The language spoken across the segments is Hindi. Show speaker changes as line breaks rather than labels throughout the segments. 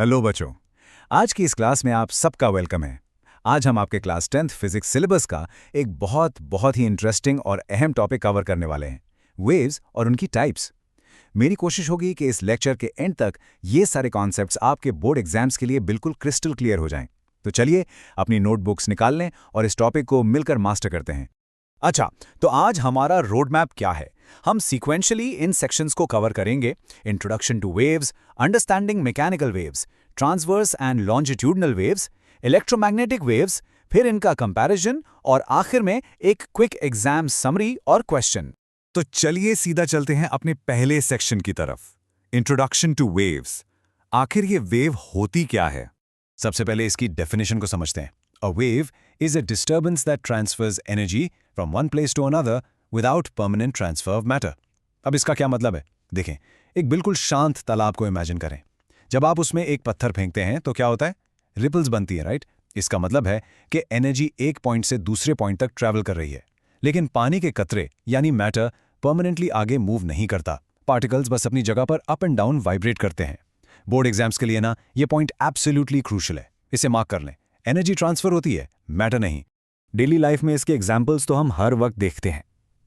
हेलो बच्चों। आज की इस क्लास में आप सबका वेलकम है। आज हम आपके क्लास 10th फिजिक्स सिलेबस का एक बहुत ही इंटरेस्टिंग और अहम टॉपिक कवर करने वाले हैं, वेव्स और उनकी टाइप्स। मेरी कोशिश होगी कि इस लेक्चर के एंड तक ये सारे कॉन्सेप्ट्स आपके बोर्ड एग्जाम्स के लिए बिल्कुल क्रिस्टल क्लियर हो जाएं। तो चलिए अपनी नोटबुक्स निकाल लें और इस टॉपिक को मिलकर मास्टर करते हैं। अच्छा, तो आज हमारा रोड मैप क्या है? हम सीक्वेंशियली इन सेक्शंस को कवर करेंगे। Introduction two waves, understanding mechanical waves, transverse and longitudinal waves, electromagnetic waves, फिर इनका कंपैरिजन और आखिर में एक क्विक एग्जाम समरी और क्वेश्चन। तो चलिए सीधा चलते हैं अपने पहले सेक्शन की तरफ, इंट्रोडक्शन टू वेव्स। आखिर ये वेव होती क्या है? सबसे पहले इसकी डेफिनेशन को समझते हैं। A wave is a disturbance that transfers energy from one place to another without permanent transfer of matter. अब इसका क्या मतलब है? देखें, एक बिल्कुल शांत तालाब को इमेजिन करें। जब आप उसमें एक पत्थर फेंकते हैं तो क्या होता है? रिपल्स बनती है, राइट? इसका मतलब है कि एनर्जी एक पॉइंट से दूसरे पॉइंट तक ट्रैवल कर रही है। लेकिन पानी के कतरे यानी मैटर परमानेंटली आगे मूव नहीं करता। पार्टिकल्स बस अपनी जगह पर अप एंड डाउन वाइब्रेट करते हैं। बोर्ड एग्जाम्स के लिए ना ये पॉइंट एब्सोल्युटली क्रूशियल है, इसे मार्क कर लें। एनर्जी ट्रांसफर होती है, मैटर नहीं। डेली लाइफ में इसके एग्जाम्पल्स तो हम हर वक्त देखते हैं।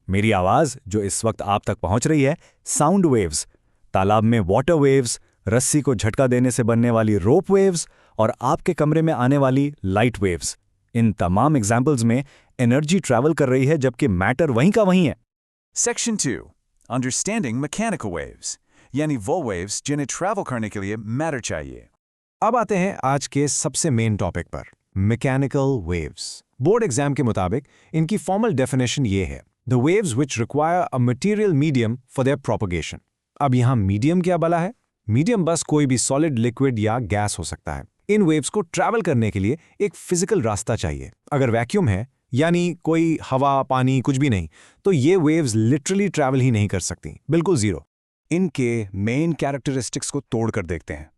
मेरी आवाज़ जो इस वक्त आप तक पहुंच रही है, साउंड वेव्स, तालाब में वाटर वेव्स, रस्सी को झटका देने से बनने वाली रोप वेव्स और आपके कमरे में आने वाली लाइट वेव्स। इन तमाम एग्जाम्पल्स में एनर्जी ट्रैवल कर रही है जबकि मैटर वहीं का वहीं है।
सेक्शन 2, अंडरस्टैंडिंग मैकेनिकल वेव्स, यानी वो वेव्स जिन्हें ट्रैवल करने के लिए मैटर चाहिए।
अब आते हैं आज के सबसे मेन टॉपिक पर, मैकेनिकल वेव्स। बोर्ड एग्जाम के मुताबिक इनकी फॉर्मल डेफिनेशन ये है, the waves which require a material medium for their propagation. अब यहाँ मीडियम क्या भला है? मीडियम बस कोई भी सॉलिड, लिक्विड या गैस हो सकता है। इन वेव्स को ट्रैवल करने के लिए एक फिजिकल रास्ता चाहिए। अगर वैक्यूम है, यानी कोई हवा, पानी, कुछ भी नहीं, तो ये वेव्स लिटरली ट्रैवल ही नहीं कर सकती, बिल्कुल जीरो। इनके मेन कैरेक्टरिस्टिक्स को तोड़कर देखते हैं।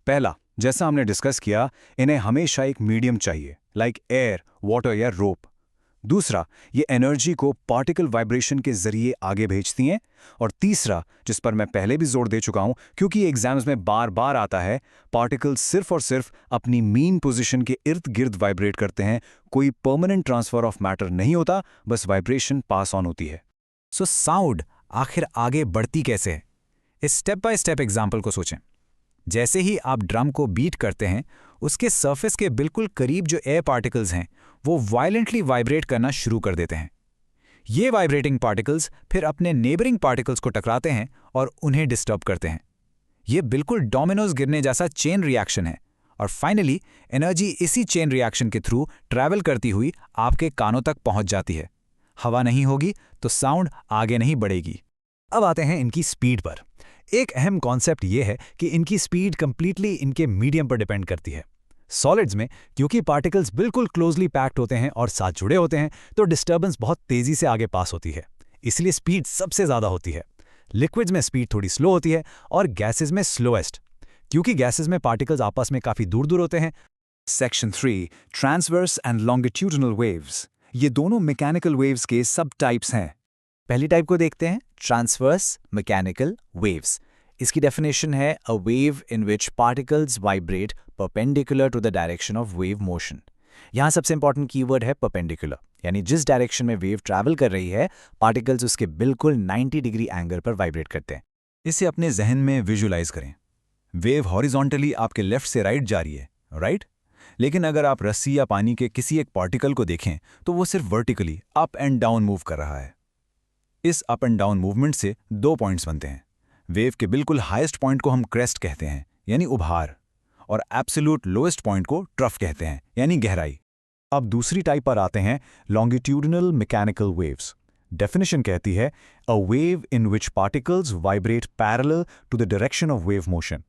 पहला, जैसा हमने डिस्कस किया, इन्हें हमेशा एक मीडियम चाहिए, लाइक एयर, वाटर या रोप। दूसरा, ये एनर्जी को पार्टिकल वाइब्रेशन के जरिए आगे भेजती हैं। और तीसरा, जिस पर मैं पहले भी जोर दे चुका हूं क्योंकि ये एग्जाम्स में बार बार आता है, पार्टिकल्स सिर्फ और सिर्फ अपनी मीन पोजीशन के इर्द गिर्द वाइब्रेट करते हैं। कोई परमानेंट ट्रांसफर ऑफ मैटर नहीं होता, बस वाइब्रेशन पास ऑन होती है। सो साउंड आखिर आगे बढ़ती कैसे है? इस स्टेप बाय स्टेप एग्जाम्पल को सोचें। जैसे ही आप ड्रम को बीट करते हैं, उसके सरफेस के बिल्कुल करीब जो एयर पार्टिकल्स हैं वो वायलेंटली वाइब्रेट करना शुरू कर देते हैं। ये वाइब्रेटिंग पार्टिकल्स फिर अपने नेबरिंग पार्टिकल्स को टकराते हैं और उन्हें डिस्टर्ब करते हैं। ये बिल्कुल डोमिनोज गिरने जैसा चेन रिएक्शन है। और फाइनली एनर्जी इसी चेन रिएक्शन के थ्रू ट्रैवल करती हुई आपके कानों तक पहुंच जाती है। हवा नहीं होगी तो साउंड आगे नहीं बढ़ेगी। अब आते हैं इनकी स्पीड पर। एक अहम कॉन्सेप्ट यह है कि इनकी स्पीड कंप्लीटली इनके मीडियम पर डिपेंड करती है। सॉलिड्स में क्योंकि पार्टिकल्स बिल्कुल क्लोजली पैक्ड होते हैं और साथ जुड़े होते हैं, तो डिस्टर्बेंस बहुत तेजी से आगे पास होती है, इसलिए स्पीड सबसे ज़्यादा होती है। लिक्विड्स में स्पीड थोड़ी स्लो होती है और गैसेज में स्लोएस्ट, क्योंकि गैसेज में पार्टिकल्स आपस में काफ़ी दूर दूर होते हैं। Section 3, transverse and longitudinal waves. ये दोनों मैकेनिकल वेव्स के सब टाइप्स हैं। पहली टाइप को देखते हैं, ट्रांसवर्स मैकेनिकल वेव्स। इसकी डेफिनेशन है, a wave in which particles vibrate perpendicular to the direction of wave motion. यहाँ सबसे इंपॉर्टेंट कीवर्ड है परपेंडिकुलर, यानी जिस डायरेक्शन में वेव ट्रैवल कर रही है, पार्टिकल्स उसके बिल्कुल 90 डिग्री एंगल पर वाइब्रेट करते हैं। इसे अपने जहन में विजुलाइज करें। वेव हॉरिजॉन्टली आपके लेफ्ट से राइट जा रही है, राइट? लेकिन अगर आप रस्सी या पानी के किसी एक पार्टिकल को देखें तो वो सिर्फ vertically up and down move कर रहा है। इस अप एंड डाउन मूवमेंट से दो पॉइंट्स बनते हैं। वेव के बिल्कुल हाईएस्ट पॉइंट को हम क्रेस्ट कहते हैं, यानी उभार, और एब्सोल्यूट लोएस्ट पॉइंट को ट्रफ कहते हैं, यानी गहराई। अब दूसरी टाइप पर आते हैं, लॉन्गिट्यूडनल मैकेनिकल वेव्स। डेफिनेशन कहती है, a wave in which particles vibrate parallel to the direction of wave motion.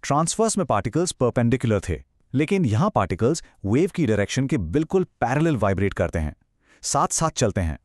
Transverse में पार्टिकल्स परपेंडिकुलर थे, लेकिन यहां पार्टिकल्स वेव की डायरेक्शन के बिल्कुल पैरेलल वाइब्रेट करते हैं, साथ साथ चलते हैं।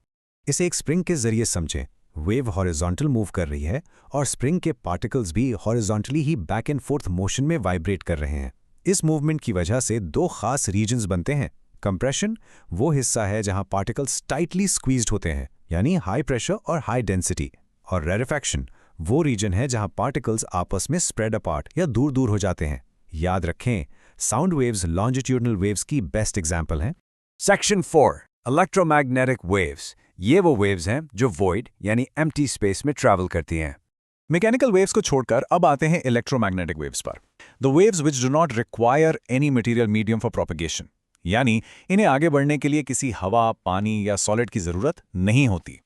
इसे एक स्प्रिंग के जरिए समझें। वेव हॉरिजॉन्टल मूव कर रही है और स्प्रिंग के पार्टिकल्स भी horizontally he back and fourth motion में वाइब्रेट कर रहे हैं। इस मूवमेंट की वजह से दो खास रीजन्स बनते हैं। कंप्रेशन वो हिस्सा है जहां पार्टिकल्स टाइटली स्क्वीज्ड होते हैं, यानी हाई प्रेशर और हाई डेंसिटी, और रेरेफैक्शन वो रीजन है जहां पार्टिकल्स आपस में स्प्रेड अपार्ट या दूर दूर हो जाते हैं, याद रखें, साउंड वेव्स लॉन्जिट्यूडनल वेव्स की बेस्ट एग्जाम्पल हैं।
Section 4 electromagnetic waves. ये वो वेव्स हैं जो वॉइड यानी एम्प्टी स्पेस में ट्रैवल करती हैं। मैकेनिकल वेव्स को छोड़कर अब आते हैं इलेक्ट्रोमैग्नेटिक वेव्स पर। The waves which do not require any material medium for propagation, यानी इन्हें आगे बढ़ने के लिए किसी हवा, पानी या सॉलिड की जरूरत नहीं होती।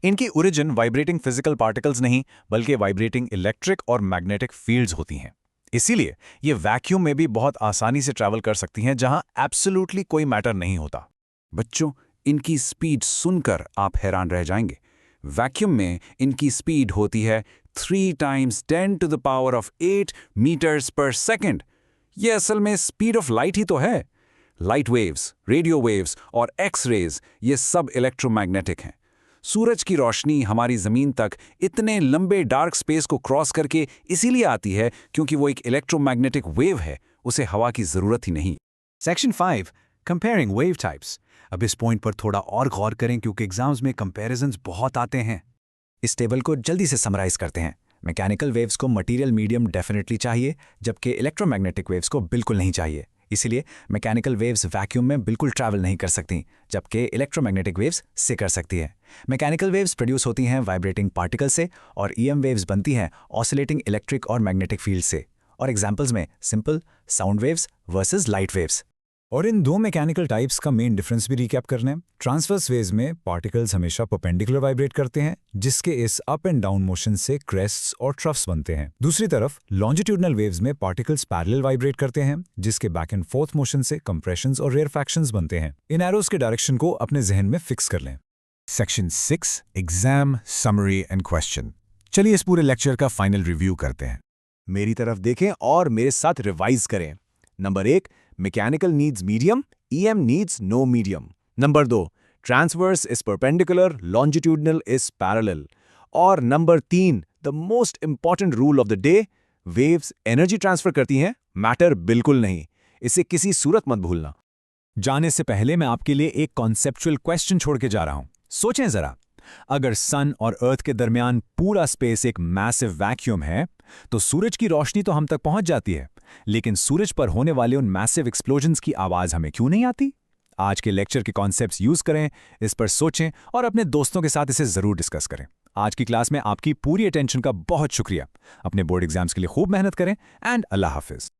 इनकी ओरिजिन वाइब्रेटिंग फिजिकल पार्टिकल्स नहीं बल्कि वाइब्रेटिंग इलेक्ट्रिक और मैग्नेटिक फील्ड्स होती हैं। इसीलिए ये वैक्यूम में भी बहुत आसानी से ट्रैवल कर सकती हैं जहां एब्सोल्युटली कोई मैटर नहीं होता।
बच्चों, इनकी स्पीड सुनकर आप हैरान रह जाएंगे। वैक्यूम में इनकी स्पीड होती है 3 × 10⁸ मीटर्स पर सेकेंड। ये असल में स्पीड ऑफ लाइट ही तो है। लाइट वेव्स, रेडियो वेव्स और एक्स रेज ये सब इलेक्ट्रोमैग्नेटिक हैं। सूरज की रोशनी हमारी ज़मीन तक इतने लंबे डार्क स्पेस को क्रॉस करके इसीलिए आती है क्योंकि वो एक इलेक्ट्रोमैग्नेटिक वेव है, उसे हवा की ज़रूरत ही नहीं।
Section 5 comparing wave types. अब इस पॉइंट पर थोड़ा और गौर करें क्योंकि एग्जाम्स में कंपैरिजंस बहुत आते हैं।
इस टेबल को जल्दी से समराइज करते हैं। मैकेनिकल वेव्स को मटेरियल मीडियम डेफिनेटली चाहिए, जबकि इलेक्ट्रोमैग्नेटिक वेव्स को बिल्कुल नहीं चाहिए। इसीलिए मैकेनिकल वेव्स वैक्यूम में बिल्कुल ट्रैवल नहीं कर सकती, जबकि इलेक्ट्रोमैग्नेटिक वेव्स से कर सकती है। मैकेनिकल वेव्स प्रोड्यूस होती हैं वाइब्रेटिंग पार्टिकल से और ईएम वेव्स बनती हैं ऑसिलेटिंग इलेक्ट्रिक और मैग्नेटिक फील्ड से। और एग्जांपल्स में simple sound waves versus light waves.
और इन दो मैकेनिकल टाइप्स का मेन डिफरेंस भी रिकैप करना है। ट्रांसवर्स वेव्स में पार्टिकल्स हमेशा परपेंडिकुलर वाइब्रेट करते हैं, जिसके इस अप एंड डाउन मोशन से क्रेस्ट्स और ट्रफ्स बनते हैं। दूसरी तरफ लॉन्जिट्यूडनल वेव्स में पार्टिकल्स पैरेलल वाइब्रेट करते हैं, जिसके बैक एंड फोर्थ मोशन से कंप्रेशंस और रेयरफैक्शंस बनते हैं। इन एरोज के डायरेक्शन को अपने जहन में फिक्स कर लें।
Section 6 exam summary and question. चलिए इस पूरे लेक्चर का फाइनल रिव्यू करते हैं। मेरी तरफ देखें और मेरे साथ रिवाइज करें। Number 1, mechanical needs medium, EM needs no medium. Number 2, transverse is perpendicular, longitudinal is parallel. और number 3, the most important rule of the day, waves energy transfer करती हैं, मैटर बिल्कुल नहीं। इसे किसी सूरत मत भूलना।
जाने से पहले मैं आपके लिए एक कॉन्सेप्चुअल क्वेश्चन छोड़ के जा रहा हूं। सोचें जरा, अगर सन और अर्थ के दरमियान पूरा स्पेस एक मैसिव वैक्यूम है, तो सूरज की रोशनी तो हम तक पहुंच जाती है, लेकिन सूरज पर होने वाले उन मैसिव एक्सप्लोजन्स की आवाज हमें क्यों नहीं आती? आज के लेक्चर के कॉन्सेप्ट्स यूज करें, इस पर सोचें और अपने दोस्तों के साथ इसे जरूर डिस्कस करें। आज की क्लास में आपकी पूरी अटेंशन का बहुत शुक्रिया। अपने बोर्ड एग्जाम्स के लिए खूब मेहनत करें एंड अल्लाह हाफिज।